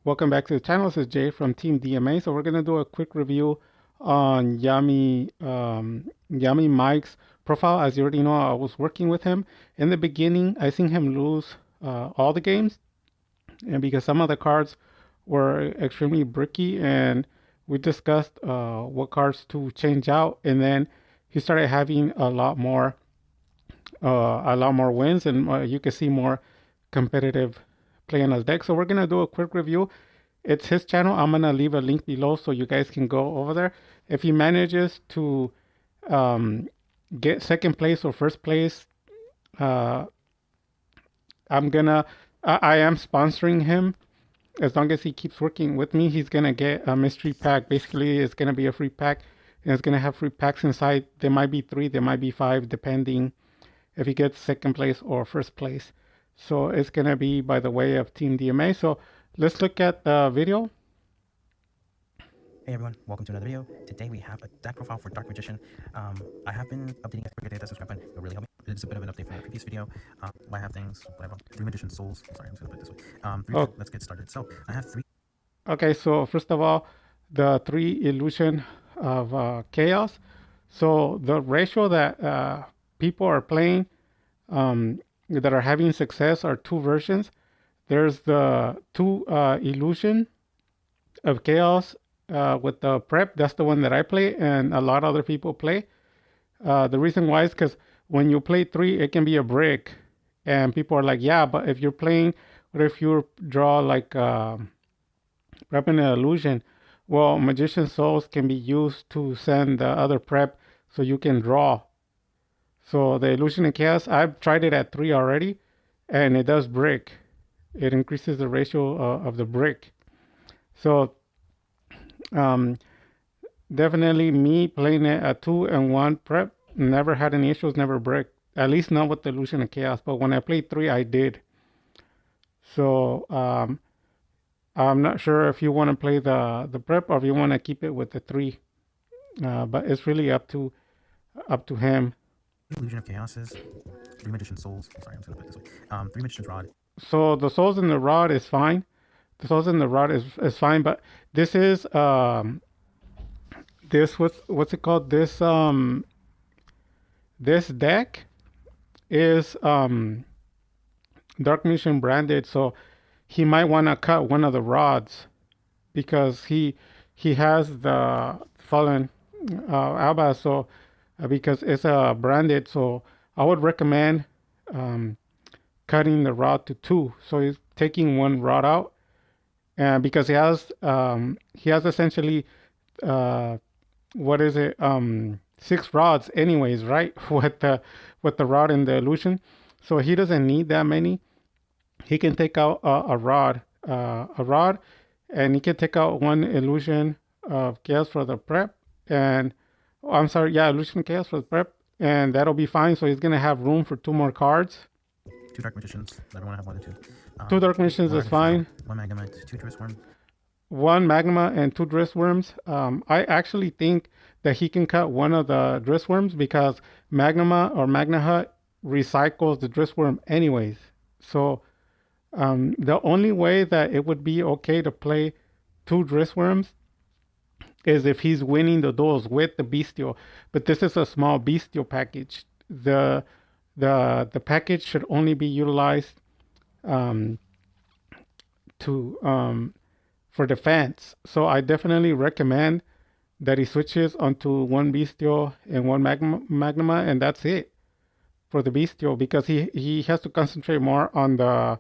Welcome back to the channel. This is Jay from Team DMA. So we're gonna do a quick review on Yami Mike's profile. As you already know, I was working with him in the beginning. I seen him lose all the games, and because some of the cards were extremely bricky, and we discussed what cards to change out, and then he started having a lot more wins, and you can see more competitive play on his deck. So we're gonna do a quick review. It's his channel. I'm gonna leave a link below so you guys can go over there. If he manages to um, get second place or first place, uh, I am sponsoring him. As long as he keeps working with me, he's gonna get a mystery pack. Basically, it's gonna be a free pack, and it's gonna have free packs inside. There might be 3, there might be 5, depending if he gets second place or first place. So it's gonna be by the way of Team DMA. So let's look at the video. Hey everyone, welcome to another video. Today we have a deck profile for Dark Magician. I have been updating it every day. That subscribe button, it'll really help me. It's a bit of an update from the previous video. I have things, whatever. 3 Magician Souls. Sorry, I'm just gonna put it this way. Let's get started. So I have 3. Okay, so first of all, the 3 illusion of chaos. So the ratio that people are playing that are having success are 2 versions. There's the 2 illusion of chaos with the prep. That's the one that I play, and a lot of other people play. The reason why is because when you play 3, it can be a brick, and people are like, yeah, but if you're playing, what if you draw like prep and illusion? Well, magician souls can be used to send the other prep so you can draw. So the illusion of chaos, I've tried it at 3 already, and it does brick. It increases the ratio of the brick. So definitely me playing it at 2 and 1 prep, never had any issues, never brick. At least not with the illusion of chaos. But when I played 3, I did. So I'm not sure if you want to play the prep or if you want to keep it with the 3. But it's really up to him. Illusion of Chaos is 3 Magician Souls. Sorry, I'm just gonna put it this way. 3 Magician's Rod. So the souls in the rod is fine. The souls in the rod is fine, but this is this what's it called? This deck is Dark Mission branded, so he might want to cut one of the rods because he has the fallen Alba, so because it's branded, so I would recommend cutting the rod to 2. So he's taking 1 rod out, and because he has essentially what is it 6 rods anyways, right? with the rod and the illusion, so he doesn't need that many. He can take out a rod, and he can take out 1 illusion of chaos for the prep, and I'm sorry, yeah, illusion of chaos for the prep, and that'll be fine. So he's gonna have room for 2 more cards. 2 Dark Magicians. I don't want to have more than 2. 2 Dark Magicians is fine. 1 Magnemite, 2 Drift Worm. 1 Magma and 2 Drift Worms. I actually think that he can cut 1 of the Drift Worms because Magma or Magna Hut recycles the Drift Worm anyways. So the only way that it would be okay to play 2 Drift Worms is if he's winning the duels with the Bestial. But this is a small Bestial package. The package should only be utilized for defense. So I definitely recommend that he switches onto 1 Bestial and 1 Magma, and that's it for the Bestial, because he has to concentrate more on the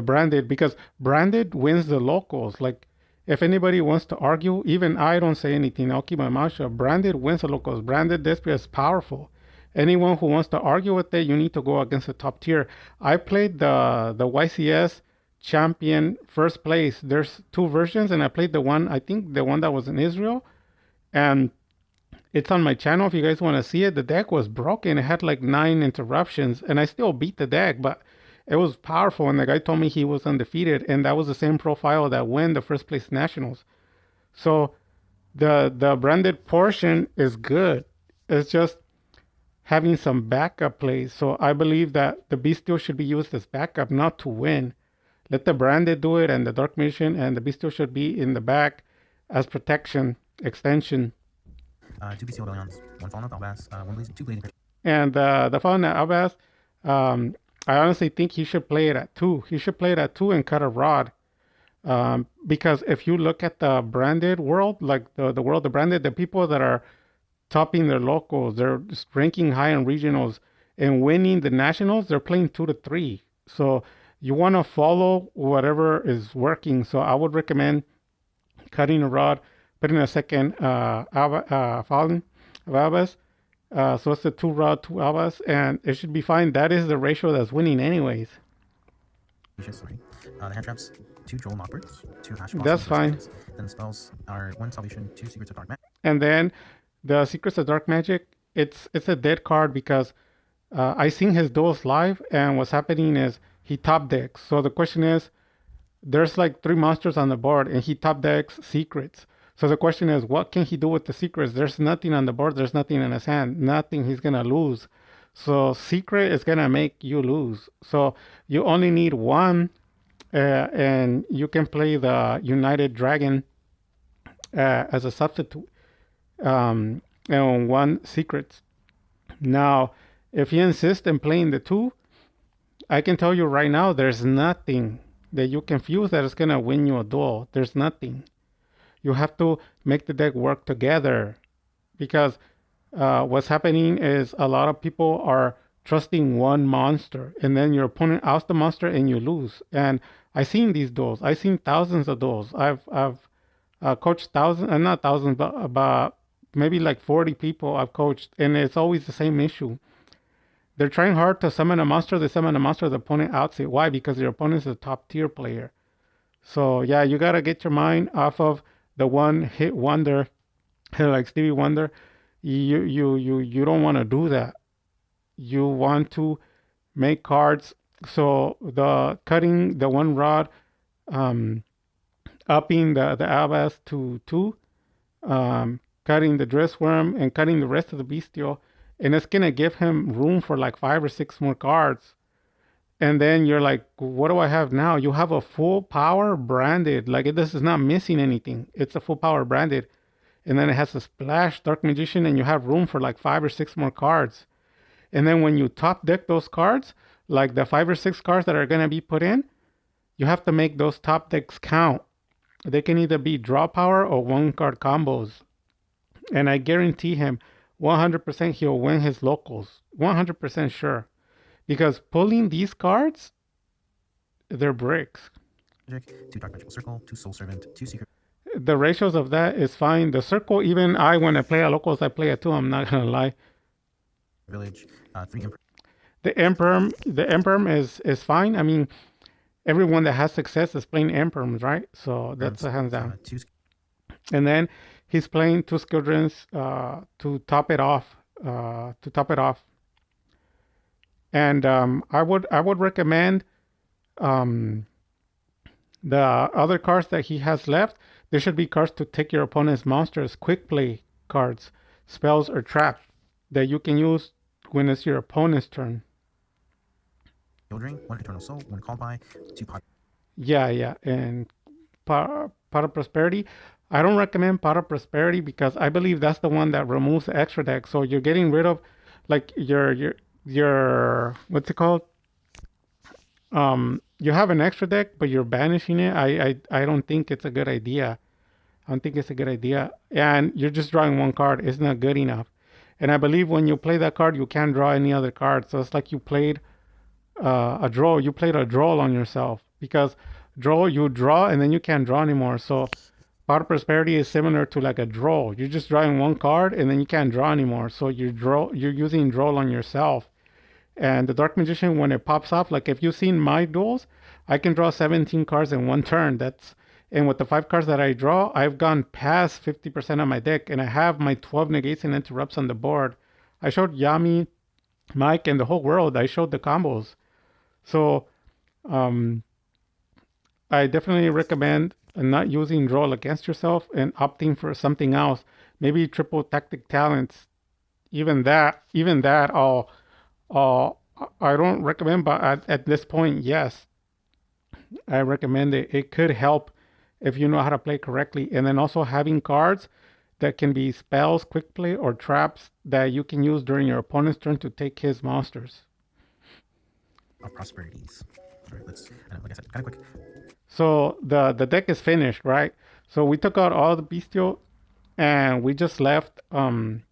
branded, because branded wins the locals. Like, if anybody wants to argue, even I don't say anything. I'll keep my mouth shut. Branded wins the locals. Branded Despria is powerful. Anyone who wants to argue with it, you need to go against the top tier. I played the YCS champion first place. There's 2 versions, and I played the one, I think the one that was in Israel, and it's on my channel if you guys want to see it. The deck was broken. It had like 9 interruptions, and I still beat the deck, but it was powerful, and the guy told me he was undefeated, and that was the same profile that won the first place nationals. So the branded portion is good. It's just having some backup plays. So I believe that the Bestial should be used as backup, not to win. Let the branded do it, and the dark magician and the bestial should be in the back as protection, extension. Two bestial rebellions, one fallen of Albas, two blazing creatures. And the Fallen Abbas, I honestly think he should play it at 2. He should play it at 2 and cut a rod. Because if you look at the branded world, like the world of branded, the people that are topping their locals, they're ranking high in regionals and winning the nationals, they're playing 2 to 3. So you want to follow whatever is working. So I would recommend cutting a rod, putting a second Fallen of Abbas. So it's a 2 rod, 2 Abbas, and it should be fine. That is the ratio that's winning anyways. Sorry. The hand traps, 2 Droll Knockbirds, 2 Hash Blossoms. That's fine. Then the spells are 1 Salvation, 2 Secrets of Dark Magic. And then the Secrets of Dark Magic, it's a dead card because I seen his duels live, and what's happening is he top decks. So the question is, there's like 3 monsters on the board, and he top decks secrets. So the question is, what can he do with the secrets? There's nothing on the board. There's nothing in his hand. Nothing. He's gonna lose. So secret is gonna make you lose. So you only need 1, and you can play the United Dragon as a substitute, and 1 secrets. Now, if you insist in playing the 2, I can tell you right now, there's nothing that you can fuse that is going to win you a duel. There's nothing. You have to make the deck work together, because what's happening is a lot of people are trusting 1 monster, and then your opponent outs the monster and you lose. And I've seen these duels. I've seen thousands of duels. I've coached thousands, not thousands, but about maybe like 40 people I've coached, and it's always the same issue. They're trying hard to summon a monster. They summon a monster, the opponent outs it. Why? Because your opponent is a top tier player. So yeah, you gotta get your mind off of the one hit wonder, like Stevie Wonder. You don't want to do that. You want to make cards. So the cutting the 1 rod, upping the Abbas to 2, cutting the Dressworm, and cutting the rest of the Bestial, and it's gonna give him room for like 5 or 6 more cards. And then you're like, what do I have now? You have a full power branded. Like, this is not missing anything. It's a full power branded. And then it has a splash Dark Magician, and you have room for like 5 or 6 more cards. And then when you top deck those cards, like the 5 or 6 cards that are gonna be put in, you have to make those top decks count. They can either be draw power or 1 card combos. And I guarantee him 100% he'll win his locals. 100% sure. Because pulling these cards, they're bricks. 2 Dark Magical Circle, 2 Soul Servant, 2 Secret. The ratios of that is fine. The circle, even when I play at locals, I play at 2. I'm not gonna lie. Village, 3 Emperor. The Emperor is fine. I mean, everyone that has success is playing Emperors, right? So that's a hands down. And then he's playing 2 Squadrons to top it off. And I would recommend the other cards that he has left. There should be cards to take your opponent's monsters, quick play cards, spells, or traps that you can use when it's your opponent's turn. Ring, 1 Eternal Soul, 1 Called By, 2 Pot. Yeah. And Pot of Prosperity. I don't recommend Pot of Prosperity because I believe that's the one that removes the extra deck. So you're getting rid of like your what's it called? You have an extra deck, but you're banishing it. I don't think it's a good idea. I don't think it's a good idea. And you're just drawing 1 card. It's not good enough. And I believe when you play that card, you can't draw any other card. So it's like you played a draw. You played a draw on yourself, because you draw and then you can't draw anymore. So Pot of Prosperity is similar to like a draw. You're just drawing 1 card and then you can't draw anymore. So you're using draw on yourself. And the Dark Magician, when it pops off, like if you've seen my duels, I can draw 17 cards in 1 turn. And with the 5 cards that I draw, I've gone past 50% of my deck, and I have my 12 negates and interrupts on the board. I showed Yami, Mike, and the whole world. I showed the combos. So I definitely recommend not using draw against yourself and opting for something else. Maybe triple tactic talents. Even that, I don't recommend, but at this point, yes. I recommend it. It could help if you know how to play correctly. And then also having cards that can be spells, quick play, or traps that you can use during your opponent's turn to take his monsters. Prosperities. All right, let's, like I said, kind of quick. So the deck is finished, right? So we took out all the bestial and we just left one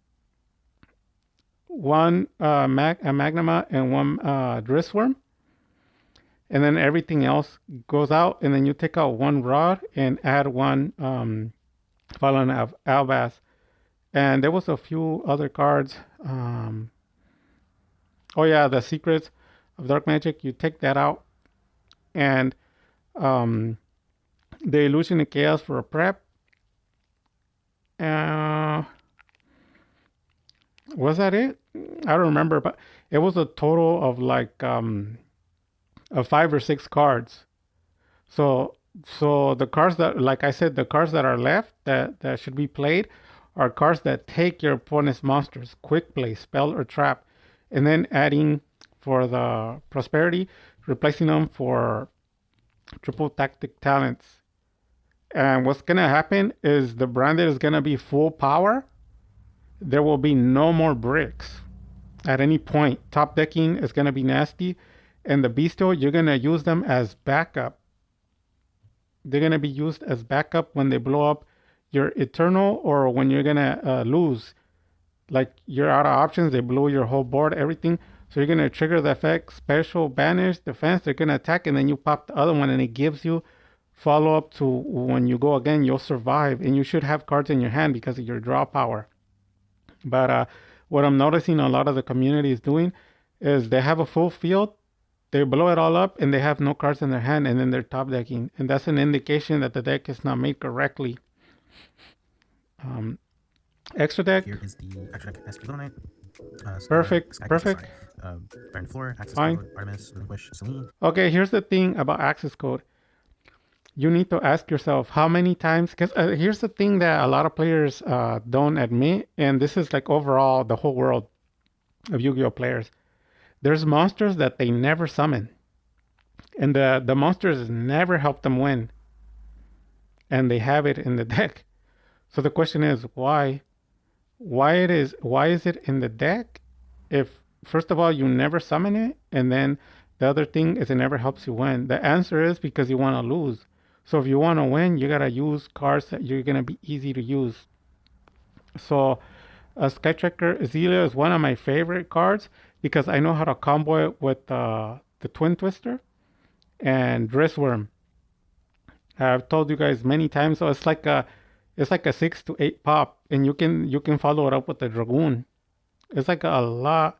a Magnema and one Drissworm. And then everything else goes out, and then you take out one rod and add one Fallen Albaz. And there was a few other cards. Oh yeah, the Secrets of Dark Magic. You take that out, and the Illusion of Chaos for a prep. Was that it? I don't remember, but it was a total of like of 5 or 6 cards. So the cards that, like I said, the cards that are left that should be played are cards that take your opponent's monsters, quick play, spell, or trap, and then adding for the prosperity, replacing them for triple tactic talents. And what's gonna happen is the branded is gonna be full power. There will be no more bricks at any point. Top decking is gonna be nasty, and the bestial, you're gonna use them as backup. They're gonna be used as backup when they blow up your Eternal, or when you're gonna lose. Like you're out of options, they blow your whole board, everything. So you're gonna trigger the effect, special, banish, defense. They're gonna attack, and then you pop the other one, and it gives you follow up to when you go again. You'll survive, and you should have cards in your hand because of your draw power. But what I'm noticing a lot of the community is doing is they have a full field, they blow it all up, and they have no cards in their hand, and then they're top decking, and that's an indication that the deck is not made correctly. Extra deck. Here is the extra deck. SQ Little Knight. Perfect. Perfect. Baron Floor, Access Fine. Code, Artemis, Relinquish, Celine. Okay, here's the thing about access code. You need to ask yourself how many times, because here's the thing that a lot of players don't admit, and this is like overall the whole world of Yu-Gi-Oh players. There's monsters that they never summon, and the monsters never help them win, and they have it in the deck. So the question is why? Why is it in the deck if first of all you never summon it, and then the other thing is it never helps you win? The answer is because you want to lose. So if you want to win, you gotta use cards that you're gonna be easy to use. So Skytracker Azealia is one of my favorite cards because I know how to combo it with the Twin Twister and Dressworm. I've told you guys many times. So it's like a 6 to 8 pop, and you can follow it up with the Dragoon. It's like a lot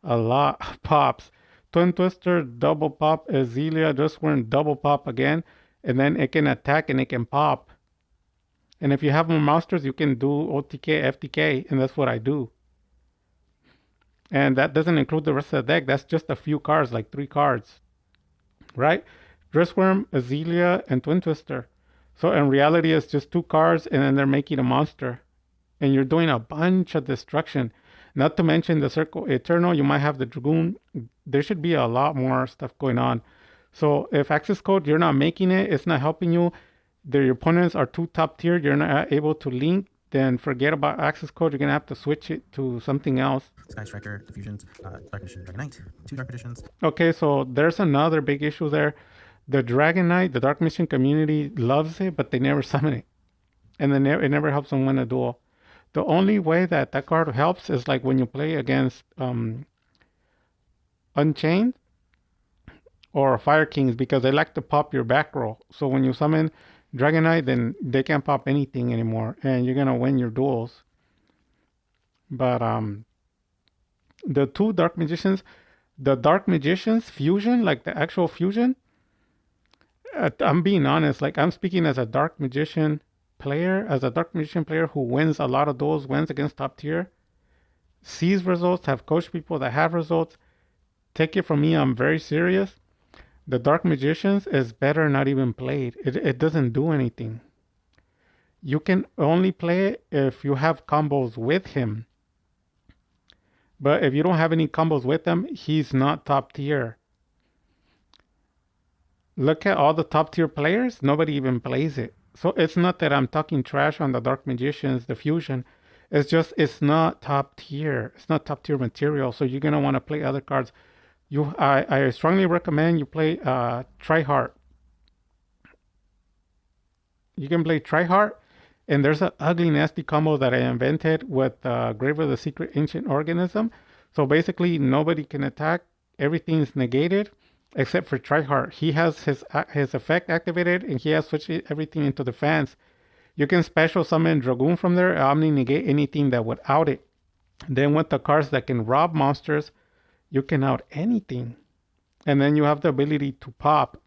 of pops. Twin Twister double pop, Azealia Dressworm double pop again, and then it can attack and it can pop. And if you have more monsters, you can do OTK, FTK, and that's what I do. And that doesn't include the rest of the deck. That's just a few cards, like 3 cards, right? Dressworm, Azealia, and Twin Twister. So in reality, it's just 2 cards, and then they're making a monster. And you're doing a bunch of destruction. Not to mention the Circle Eternal, you might have the Dragoon. There should be a lot more stuff going on. So if access code, you're not making it, it's not helping you, your opponents are too top tier, you're not able to link, then forget about access code. You're going to have to switch it to something else. Sky Striker, Diffusions, Dark Edition, Dragon Knight, 2 Dark Editions. Okay, so there's another big issue there. The Dragon Knight, the Dark Mission community loves it, but they never summon it. And then it never helps them win a duel. The only way that card helps is like when you play against Unchained or Fire Kings, because they like to pop your back row. So when you summon Dragon Knight, then they can't pop anything anymore, and you're gonna win your duels. But the 2 Dark Magicians, the Dark Magicians fusion, like the actual fusion, I'm being honest, like I'm speaking as a Dark Magician player, who wins a lot of duels, wins against top tier, sees results, have coached people that have results. Take it from me, I'm very serious. The Dark Magicians is better not even played. It doesn't do anything. You can only play it if you have combos with him. But if you don't have any combos with him, he's not top tier. Look at all the top tier players. Nobody even plays it. So it's not that I'm talking trash on the Dark Magicians, the Fusion. It's just it's not top tier. It's not top tier material. So you're gonna want to play other cards. I strongly recommend you play Tryhard. You can play Tryhard, and there's an ugly nasty combo that I invented with Grave of the Secret Ancient Organism. So basically, nobody can attack. Everything's negated except for Tryhard. He has his effect activated, and he has switched everything into defense. You can special summon Dragoon from there, Omni negate anything that would out it. Then with the cards that can rob monsters, you can out anything. And then you have the ability to pop.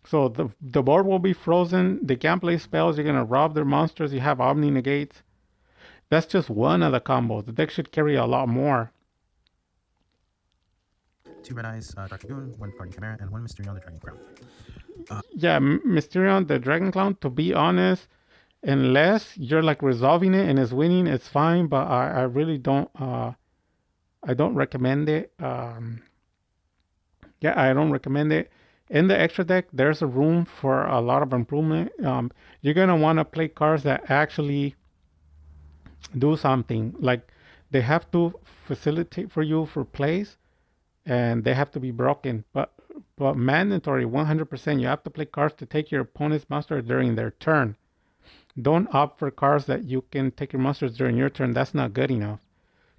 So the board will be frozen. They can't play spells. You're going to rob their monsters. You have Omni negates. That's just one of the combos. The deck should carry a lot more. 2 Red Eyes, Dark Dragoon, 1 Party Chimera, and 1 Mysterion the Dragon Crown. Yeah, Mysterion the Dragon Clown, to be honest, unless you're like resolving it and it's winning, it's fine. But I really don't I don't recommend it. Yeah, I don't recommend it. In the extra deck, there's a room for a lot of improvement. You're gonna want to play cards that actually do something. Like they have to facilitate for you for plays, and they have to be broken. But mandatory 100%. You have to play cards to take your opponent's monster during their turn. Don't opt for cards that you can take your monsters during your turn. That's not good enough.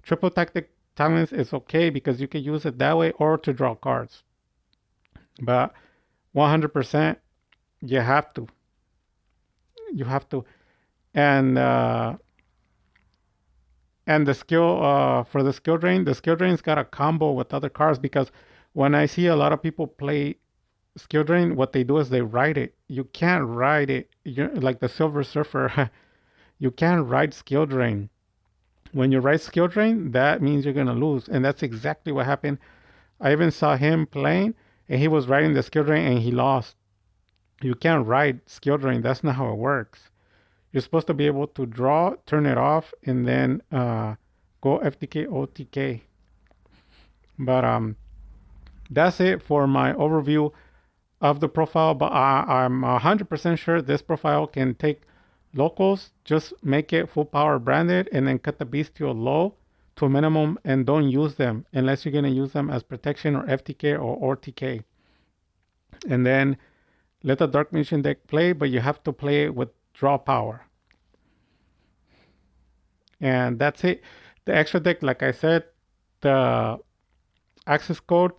Triple tactic talents is okay because you can use it that way or to draw cards. But 100%, you have to. You have to. And the skill for the skill drain's got a combo with other cards because when I see a lot of people play skill drain, what they do is they ride it. You can't ride it. You're like the Silver Surfer. You can't ride skill drain. When you ride skill drain, that means you're gonna lose, and that's exactly what happened. I even saw him playing, and he was riding the skill drain, and he lost. You can't ride skill drain. That's not how it works. You're supposed to be able to draw, turn it off, and then go FTK OTK. But that's it for my overview of the profile. But I'm 100% sure this profile can take locals. Just make it full power branded, and then cut the bestial low to a minimum, and don't use them unless you're gonna use them as protection or FTK or OTK. And then let the Dark Magician deck play, but you have to play it with draw power. And that's it. The extra deck, like I said, the access code,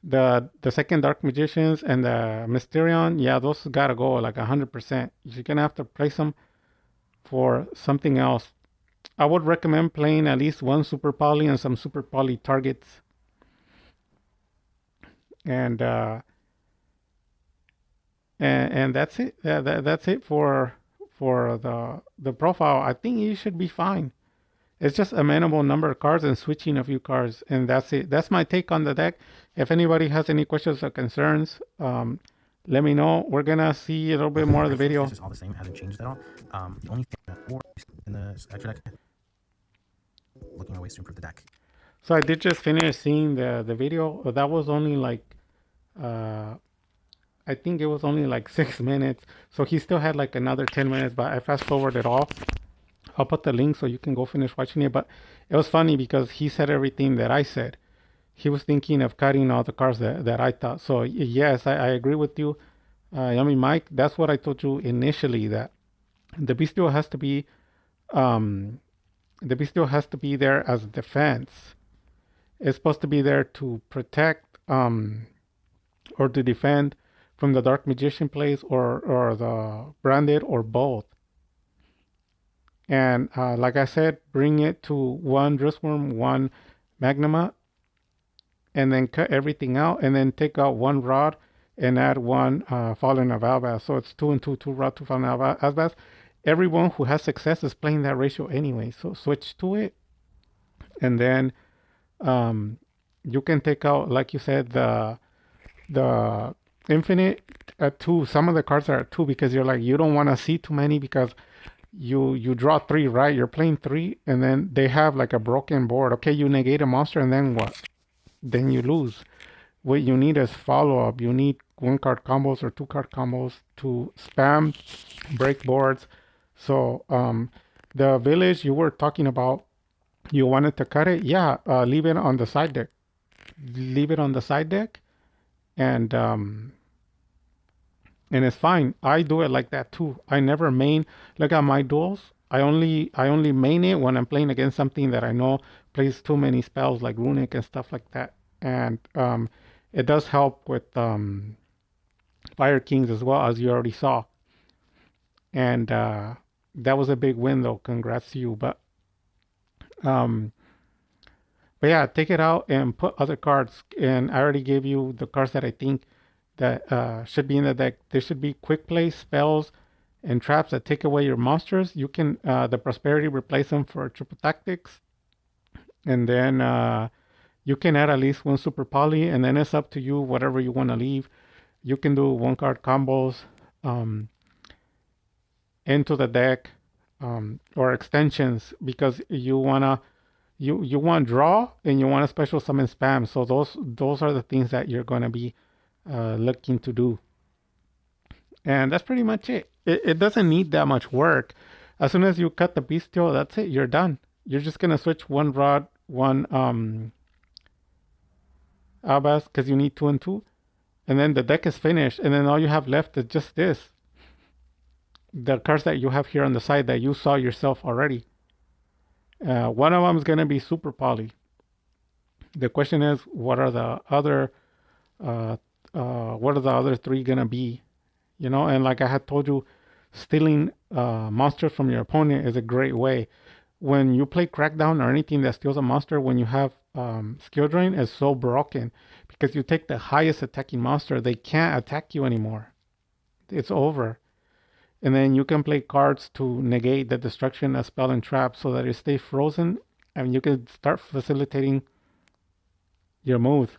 the second Dark Magicians and the Mysterion, yeah, those gotta go like 100%. You're gonna have to place them for something else. I would recommend playing at least one Super Poly and some Super Poly targets. And that's it. That's it for the profile. I think you should be fine. It's just a minimal number of cards and switching a few cards, and that's it. That's my take on the deck. If anybody has any questions or concerns, let me know. We're gonna see a little bit more of the video. It's just all the same. It hasn't changed at all. The only thing that or in the extra deck, looking at ways to improve the deck. So I did just finish seeing the video. That was only like I think it was only like 6 minutes. So he still had like another 10 minutes, but I fast forwarded it all. I'll put the link so you can go finish watching it. But it was funny because he said everything that I said. He was thinking of cutting all the cards that I thought. So yes, I agree with you, Yami Mike. That's what I told you initially, that the bestial has to be there as defense. It's supposed to be there to protect or to defend from the Dark Magician plays or the branded or both. And like I said, bring it to one Drissworm, one Magnuma, and then cut everything out, and then take out one rod and add one Fallen of Albaz. So it's 2 and 2, 2 rod, 2 Fallen of Albaz. Everyone who has success is playing that ratio anyway. So switch to it, and then you can take out, like you said, the infinite at 2. Some of the cards are at 2 because you're like, you don't want to see too many because you draw 3, right? You're playing 3, and then they have like a broken board. Okay, you negate a monster, and then what? then you lose. What you need is follow up. You need one card combos or two card combos to spam break boards. So the village you were talking about, you wanted to cut it. Yeah, leave it on the side deck. Leave it on the side deck, and it's fine. I do it like that too. I never main. Look at my duels. I only main it when I'm playing against something that I know plays too many spells like runic and stuff like that. And it does help with Fire Kings as well, as you already saw. And that was a big win though. Congrats to you. Um, but yeah, take it out and put other cards. And I already gave you the cards that I think that should be in the deck. There should be quick play spells and traps that take away your monsters. You can the prosperity replace them for triple tactics, and then you can add at least one super poly, and then it's up to you whatever you want to leave. You can do one card combos um, into the deck or extensions because you want draw and you want a special summon spam. So those are the things that you're gonna be looking to do. And that's pretty much it. It doesn't need that much work. As soon as you cut the bestial, that's it. You're done. You're just gonna switch one rod, one Albas, because you need two and two, and then the deck is finished. And then all you have left is just this. The cards that you have here on the side that you saw yourself already. One of them is gonna be super poly. The question is, uh, what are the other three gonna be? And like I had told you, stealing monsters from your opponent is a great way. When you play Crackdown or anything that steals a monster, when you have skill drain, is so broken because you take the highest attacking monster, they can't attack you anymore. It's over. And then you can play cards to negate the destruction of spell and trap so that it stays frozen, and you can start facilitating your move.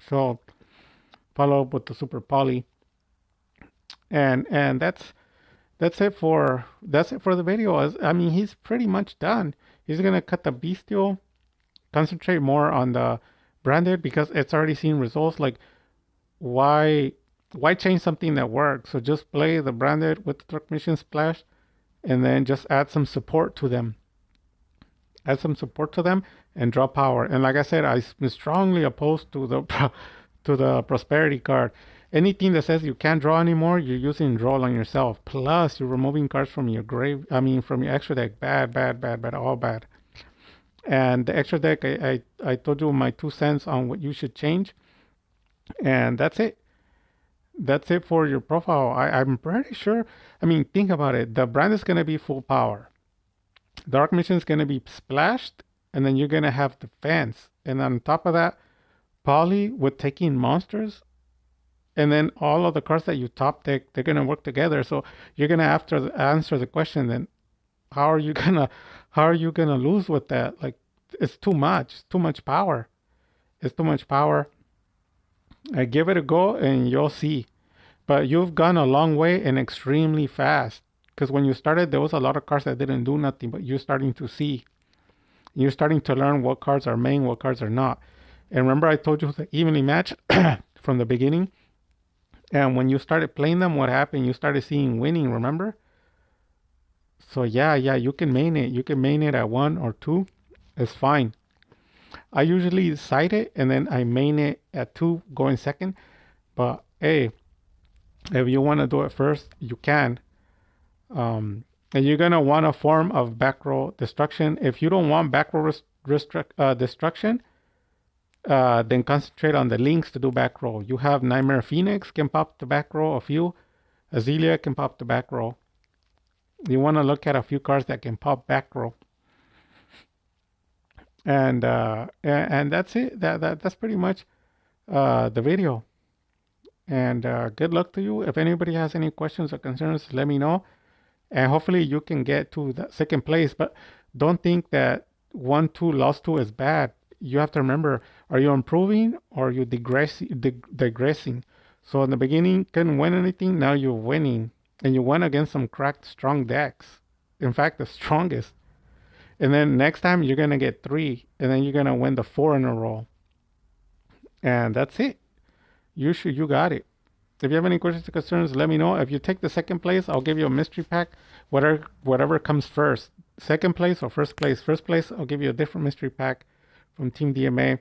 So follow up with the super poly, and that's it for the video. I mean, he's pretty much done. He's gonna cut the bestial, concentrate more on the branded because it's already seen results. Like why change something that works? So just play the branded with the truck mission splash, and then just add some support to them. Add some support to them and draw power. And like I said, I'm strongly opposed to the to the prosperity card. Anything that says you can't draw anymore, you're using draw on yourself. Plus, you're removing cards from your grave. I mean, from your extra deck. Bad, bad, bad, bad, all bad. And the extra deck, I told you my 2 cents on what you should change, and that's it. That's it for your profile. I'm pretty sure. I mean, think about it. The brand is gonna be full power. Dark Mission is gonna be splashed, and then you're gonna have defense, and on top of that, Poly with taking monsters, and then all of the cards that you top deck, they're gonna work together. So you're gonna have to answer the question then, how are you gonna how are you gonna lose with that? Like it's too much power. It's too much power. Give it a go and you'll see. But you've gone a long way and extremely fast. Because when you started, there was a lot of cards that didn't do nothing, but you're starting to see. You're starting to learn what cards are main, what cards are not. And remember, I told you the evenly match from the beginning. And when you started playing them, what happened? You started seeing winning, remember? So yeah, you can main it. You can main it at 1 or 2. It's fine. I usually side it and then I main it at 2, going second. But hey, if you want to do it first, you can. And you're gonna want a form of back row destruction. If you don't want back row destruction, then concentrate on the links to do back row. You have Nightmare Phoenix can pop the back row, a few. Azalea can pop the back row. You want to look at a few cards that can pop back row. And that's it. That's pretty much the video. And good luck to you. If anybody has any questions or concerns, let me know. And hopefully you can get to the second place. But don't think that 1-2 lost 2 is bad. You have to remember, are you improving or are you digressing? So in the beginning, couldn't win anything. Now you're winning. And you won against some cracked, strong decks. In fact, the strongest. And then next time you're going to get 3. And then you're going to win the 4 in a row. And that's it. You got it. If you have any questions or concerns, let me know. If you take the second place, I'll give you a mystery pack. Whatever comes first, second place or first place. First place, I'll give you a different mystery pack from Team DMA.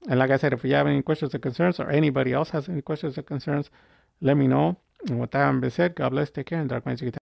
And like I said, if you have any questions or concerns, or anybody else has any questions or concerns, let me know. And with that being said, God bless, take care, and Dark Magic.